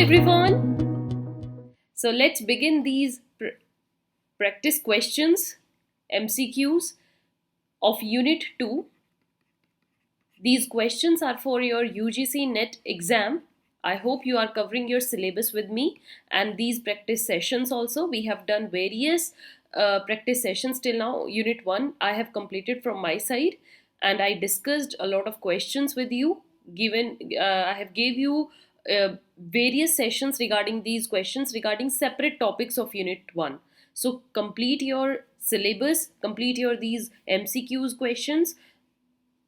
everyone. So let's begin these practice questions, MCQs of Unit 2. These questions are for your UGC NET exam. I hope you are covering your syllabus with me, and these practice sessions also. We have done various practice sessions till now. Unit 1 I have completed from my side, and I discussed a lot of questions with you. I have gave you various sessions regarding these questions regarding separate topics of Unit 1. So complete your syllabus, complete your these MCQs questions.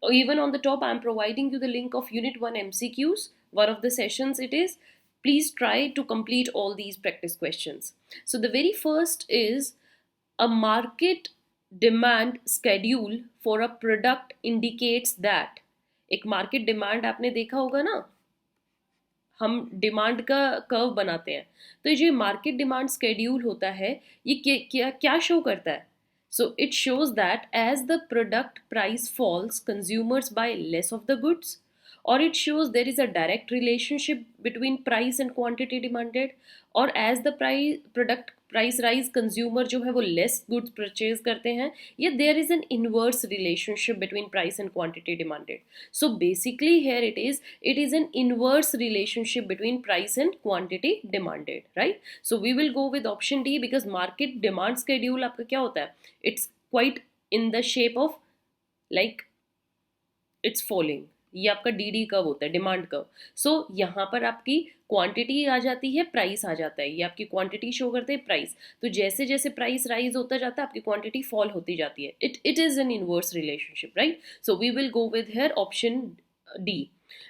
Even on the top I'm providing you the link of Unit 1 MCQs. One of the sessions it is. Please try to complete all these practice questions. So the very first is a market demand schedule for a product indicates that. एक market demand आपने देखा होगा ना, हम demand का curve बनाते हैं, तो ये जो मार्केट डिमांड स्केड्यूल होता है ये क्या क्या शो करता है. So it shows that as the product price falls, consumers buy less of the goods, or it shows there is a direct relationship between price and quantity demanded, or as the product price rise, consumer जो है वो less goods purchase करते हैं, या there is an inverse relationship between price and quantity demanded. So basically here it is an inverse relationship between price and quantity demanded, right? So we will go with option D because market demand schedule आपका क्या होता है, it's quite in the shape of like it's falling. ये आपका D curve होता है, demand curve. सो यहाँ पर आपकी क्वांटिटी आ जाती है, प्राइस आ जाता है. ये आपकी क्वांटिटी शो करते हैं, प्राइस. तो जैसे जैसे प्राइस राइज होता जाता है आपकी क्वांटिटी फॉल होती जाती है. It is an inverse relationship, right? So we will go with here option D.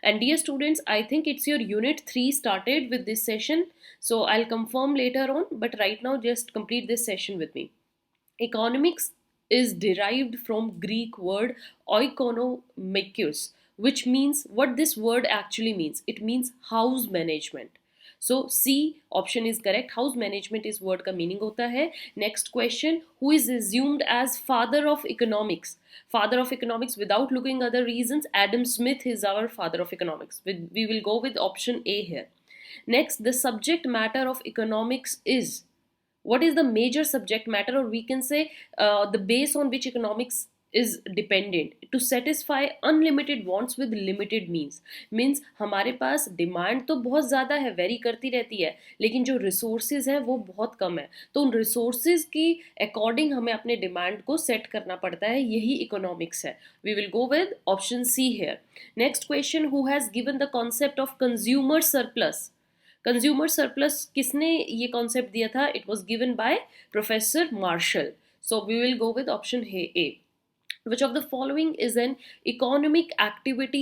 And dear students, I think it's your unit 3 started with this session. So I'll confirm later on, but right now just complete this session with me. Economics is derived from Greek word oikonomikos, which means what this word actually means. It means house management. So C option is correct. House management is word का meaning होता है. Next question, who is assumed as father of economics? Father of economics without looking other reasons, Adam Smith is our father of economics. We will go with option A here. Next, the subject matter of economics is. What is the major subject matter, or we can say the base on which economics is dependent? To satisfy unlimited wants with limited means हमारे पास demand तो बहुत ज़्यादा है, very करती रहती है, लेकिन जो रिसोर्सेज है वो बहुत कम है. तो उन रिसोर्सेज की अकॉर्डिंग हमें अपने डिमांड को सेट करना पड़ता है. यही इकोनॉमिक्स है. We will go with option C here. Next question, who has given the concept of consumer surplus? Consumer surplus किसने ये कॉन्सेप्ट दिया था? It was given by professor Marshall. So we will go with option A. Which of the following is an economic activity?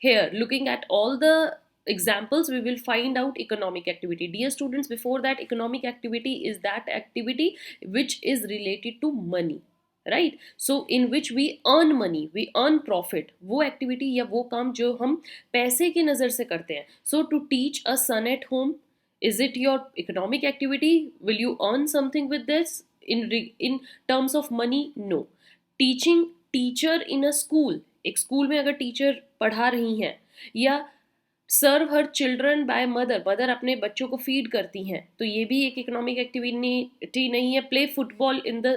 Here, looking at all the examples, we will find out economic activity. Dear students, before that, economic activity is that activity which is related to money, right? So in which we earn money, we earn profit. वो activity या वो काम जो हम पैसे की नज़र से करते हैं. So to teach a son at home, is it your economic activity? Will you earn something with this in terms of money? No. Teaching teacher in a school, एक स्कूल में अगर टीचर पढ़ा रही हैं, या serve her children by mother, mother अपने बच्चों को फीड करती हैं, तो ये भी एक इकोनॉमिक एक्टिविटी नहीं है. Play football in the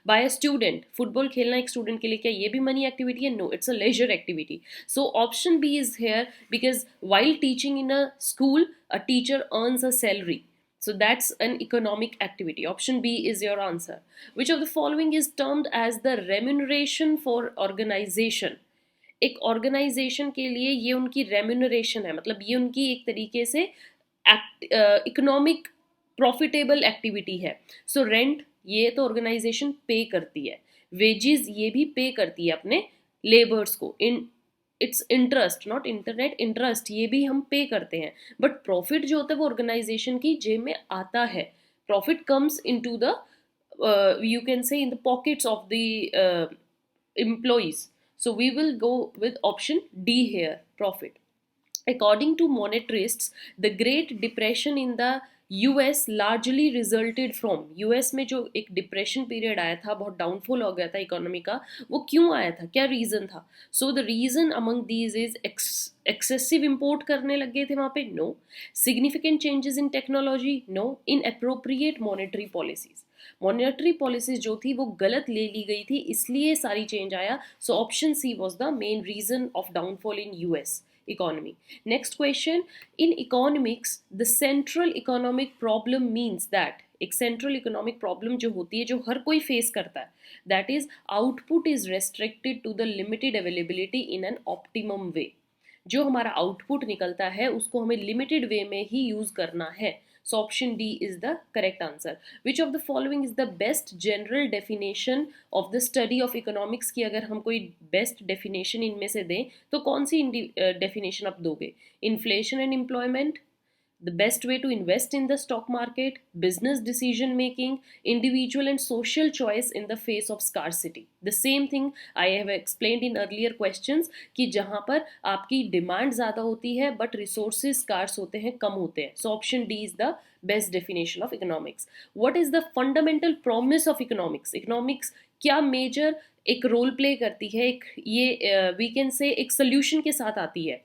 by a student, football खेलना एक स्टूडेंट के लिए क्या ये भी मनी एक्टिविटी है? No, it's a leisure activity. So option B is here because while teaching in a school a teacher earns a salary. So that's an economic activity. Option B is your answer. Which of the following is termed as the remuneration for organization? एक organisation के लिए ये उनकी remuneration है, मतलब ये उनकी एक तरीके से इकोनॉमिक प्रॉफिटेबल एक्टिविटी है. सो रेंट ये तो ऑर्गेनाइजेशन पे करती है, वेजेस ये भी पे करती है अपने लेबर्स को. It's interest, not internet, interest ये भी हम पे करते हैं. बट प्रॉफिट जो होता है वो ऑर्गेनाइजेशन की जेब में आता है. Profit comes in to the you can say in the pockets of the employees. So we will go with option D here, profit. According to monetarists, the Great Depression in the US largely resulted from. US में जो एक depression period आया था, बहुत downfall हो गया था economy का, वो क्यों आया था, क्या रीज़न था? So the reason among these is excessive import करने लग गए थे वहाँ पे, no. Significant changes in technology, no. Inappropriate monetary policies, monetary policies जो थी वो गलत ले ली गई थी, इसलिए सारी चेंज आया. So option C was the main reason of downfall in US economy. Next question, in economics the central economic problem means that, एक सेंट्रल इकोनॉमिक प्रॉब्लम जो होती है जो हर कोई फेस करता है, that is output is restricted to the limited availability in an optimum way. जो हमारा आउटपुट निकलता है उसको हमें लिमिटेड वे में ही यूज करना है. So option D is the correct answer. Which of the following is the best general definition of the study of economics की अगर हम कोई बेस्ट डेफिनेशन इनमें से दें तो कौन सी डेफिनेशन आप दोगे? Inflation and employment, the best way to invest in the stock market, business decision making, individual and social choice in the face of scarcity. The same thing I have explained in earlier questions कि जहाँ पर आपकी demand ज़्यादा होती है but resources scars होते हैं, कम होते हैं. So option D is the best definition of economics. What is the fundamental promise of economics? Economics क्या मेजर एक रोल प्ले करती है, एक ये वी कैन से एक सोल्यूशन के साथ आती है.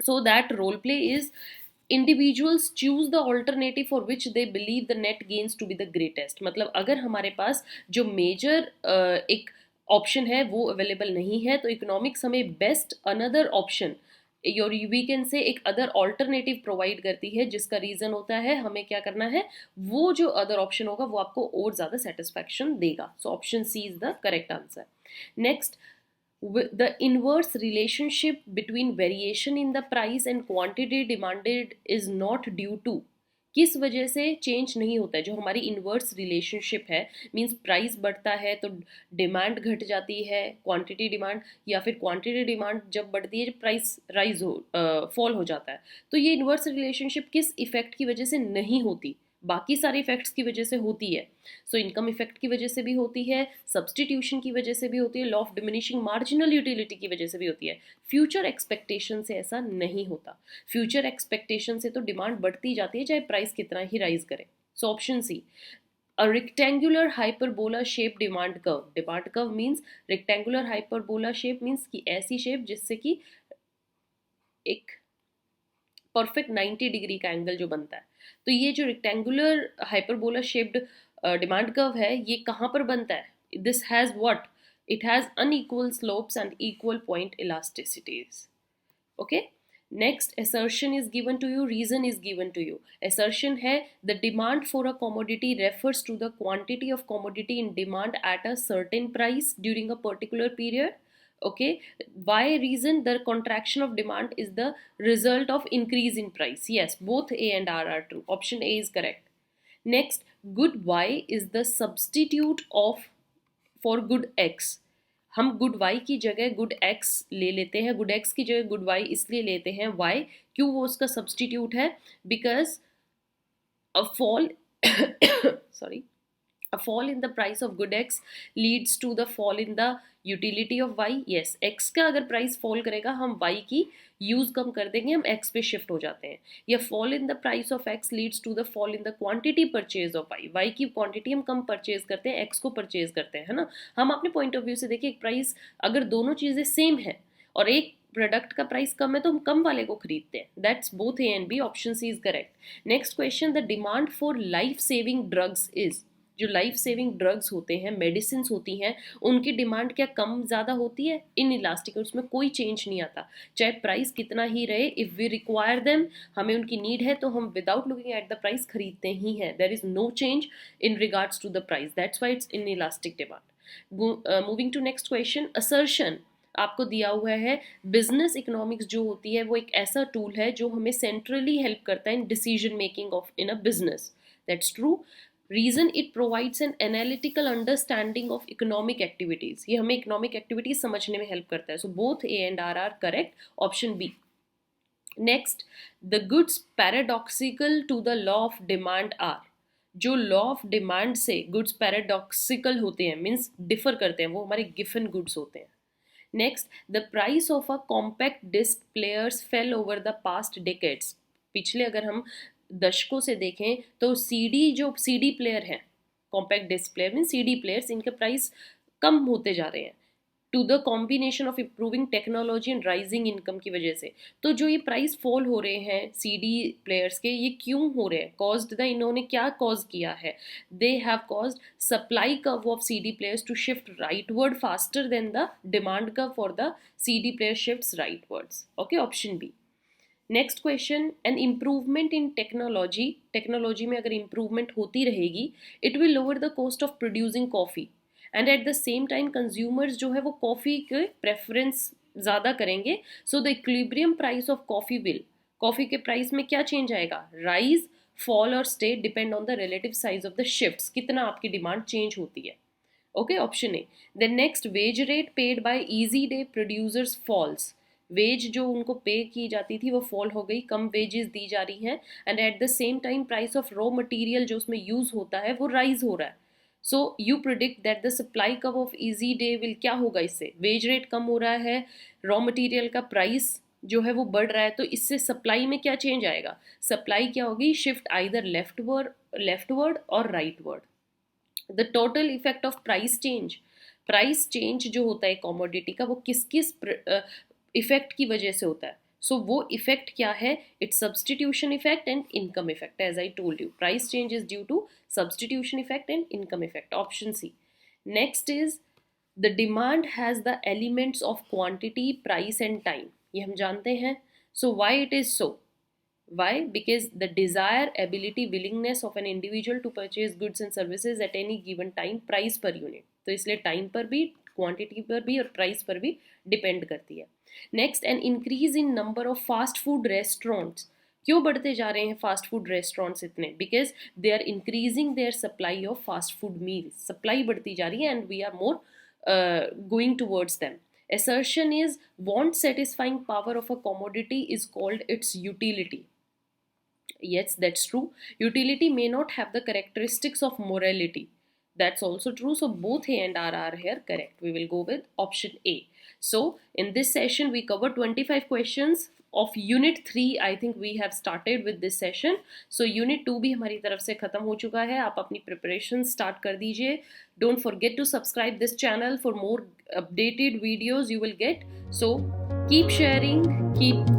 So that role play is individuals choose the alternative for which they believe the net gains to be the greatest. मतलब अगर हमारे पास जो मेजर एक ऑप्शन है वो अवेलेबल नहीं है तो इकोनॉमिक्स हमें best another option your we can say एक अदर ऑल्टरनेटिव प्रोवाइड करती है, जिसका रीजन होता है हमें क्या करना है, वो जो अदर ऑप्शन होगा वो आपको और ज़्यादा सेटिस्फैक्शन देगा. So option C is the correct answer. Next, the inverse relationship between variation in the price and quantity demanded is not due to, किस वजह से चेंज नहीं होता है? जो हमारी इन्वर्स रिलेशनशिप है, मींस प्राइस बढ़ता है तो डिमांड घट जाती है, क्वांटिटी डिमांड, या फिर क्वांटिटी डिमांड जब बढ़ती है प्राइस राइज हो फॉल हो जाता है. तो ये इन्वर्स रिलेशनशिप किस इफेक्ट की वजह से नहीं होती? बाकी सारे इफेक्ट्स की वजह से होती है. सो इनकम इफेक्ट की वजह से भी होती है, सब्सटीट्यूशन की वजह से भी होती है, law of diminishing marginal utility की वजह से भी होती है. फ्यूचर एक्सपेक्टेशन से ऐसा नहीं होता. फ्यूचर एक्सपेक्टेशन से तो डिमांड बढ़ती जाती है चाहे प्राइस कितना ही राइज करे. So option C, a rectangular hyperbola shaped demand curve. Demand curve means rectangular hyperbola shape means कि ऐसी शेप जिससे कि एक परफेक्ट 90 डिग्री का एंगल जो बनता है. तो ये जो rectangular hyperbola shaped demand curve है ये कहाँ पर बनता है? This has what? It has unequal slopes and equal point इलास्टिसिटीज. Okay. Next, assertion is given to you, reason is given to you. Assertion है the demand for a commodity refers to the quantity of commodity in demand at a certain price during a particular period. Okay. Why reason? The contraction of demand is the result of increase in price. Yes, both A and R are true. Option A is correct. Next, good Y is the substitute of for good X. हम good Y की जगह good x ले लेते हैं, good x की जगह good Y इसलिए लेते हैं. वाई? क्यों वो उसका सब्सटीट्यूट है? Because a fall sorry, a fall in the price of good x leads to the fall in the utility of y. yes, x का अगर प्राइस फॉल करेगा हम y की यूज कम कर देंगे, हम x पे शिफ्ट हो जाते हैं. या fall in the price of x leads to the fall in the quantity purchase of y. y की क्वांटिटी हम कम परचेज करते हैं, x को परचेज करते हैं, है ना. हम अपने पॉइंट ऑफ व्यू से देखिए, एक प्राइस अगर दोनों चीजें सेम है और एक प्रोडक्ट का प्राइस कम है तो हम कम वाले को खरीदते हैं. That's both A and B. Option C is correct. Next question, the demand for life saving drugs is. जो लाइफ सेविंग ड्रग्स होते हैं, मेडिसिन होती हैं, उनकी डिमांड क्या कम ज़्यादा होती है? इन इलास्टिक, उसमें कोई चेंज नहीं आता चाहे प्राइस कितना ही रहे. इफ़ वी रिक्वायर देम, हमें उनकी नीड है तो हम without looking at the price खरीदते ही हैं. There is no change in regards to the price. That's why it's inelastic demand. Moving to next question, assertion आपको दिया हुआ है. बिजनेस इकोनॉमिक्स जो होती है वो एक ऐसा टूल है जो हमें सेंट्रली हेल्प करता है in decision making of in a business. That's true. Reason, it provides an analytical understanding of economic activities. ये हमें इकोनॉमिक एक्टिविटीज समझने में हेल्प करता है. So both A and R are correct. Option B. Next, the goods paradoxical to the law of demand are. जो law of demand से goods paradoxical होते हैं, मीन्स डिफर करते हैं, वो हमारे गिवन गुड्स होते हैं. Next, the price of a compact disc players fell over the past decades. पिछले अगर हम दशकों से देखें तो सीडी जो सीडी प्लेयर हैं, compact disc player mean CD players, इनके प्राइस कम होते जा रहे हैं. To the combination of improving technology and rising income की वजह से। तो जो ये प्राइस फॉल हो रहे हैं सीडी प्लेयर्स के, ये क्यों हो रहे हैं? कॉज्ड द, इन्होंने क्या कॉज किया है? They have caused supply curve of CD players to shift rightward faster than the demand curve for the CD player shifts rightwards. Okay, option B. Next question, an improvement in technology, technology में अगर improvement होती रहेगी, it will lower the cost of producing coffee and at the same time consumers जो है वो coffee के preference ज़्यादा करेंगे। So the equilibrium price of coffee will, coffee के प्राइस में क्या चेंज आएगा? राइज, फॉल और stay depend on the relative size of the shifts, कितना आपकी डिमांड चेंज होती है। Okay, option A. The next, wage rate paid by easy day producers falls, wage जो उनको पे की जाती थी वो फॉल हो गई, कम वेजेस दी जा रही हैं। And at the same time price of raw material जो उसमें यूज होता है वो राइज हो रहा है। So you predict that the supply curve of easy day will, क्या होगा इससे? वेज रेट कम हो रहा है, रॉ मटेरियल का प्राइस जो है वो बढ़ रहा है, तो इससे सप्लाई में क्या चेंज आएगा? सप्लाई क्या होगी? शिफ्ट आइदर लेफ्टवर्ड और rightward. The total effect of price change, price change जो होता है कॉमोडिटी का, वो किस किस इफेक्ट की वजह से होता है? सो वो इफेक्ट क्या है? It's substitution effect and income effect. As I told you, price change is due to substitution effect and income effect, option C. Next is the demand has the elements of quantity, price and time, ये हम जानते हैं। So why it is so? Why? Because the desire, ability, willingness of an individual to purchase goods and services at any given time, price per unit, तो इसलिए time पर भी, quantity पर भी और प्राइस पर भी डिपेंड करती है। Next, an increase in number of fast food restaurants, क्यों बढ़ते जा रहे हैं फास्ट फूड रेस्टोरेंट्स इतने? Because they are increasing their supply of fast food meals, supply बढ़ती जा रही है and we are more going towards them. Assertion is want satisfying power of a commodity is called its utility. Yes, that's true. Utility may not have the characteristics of morality. That's also true. So both A and R are here correct. We will go with option A. So in this session we covered 25 questions of unit 3. I think we have started with this session. So unit 2 भी हमारी तरफ से खत्म हो चुका है, आप अपनी preparation start कर दीजिए. Don't forget to subscribe this channel for more updated videos you will get. So keep sharing, keep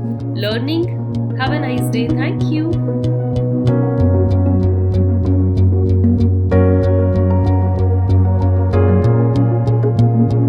learning. Have a nice day. Thank you.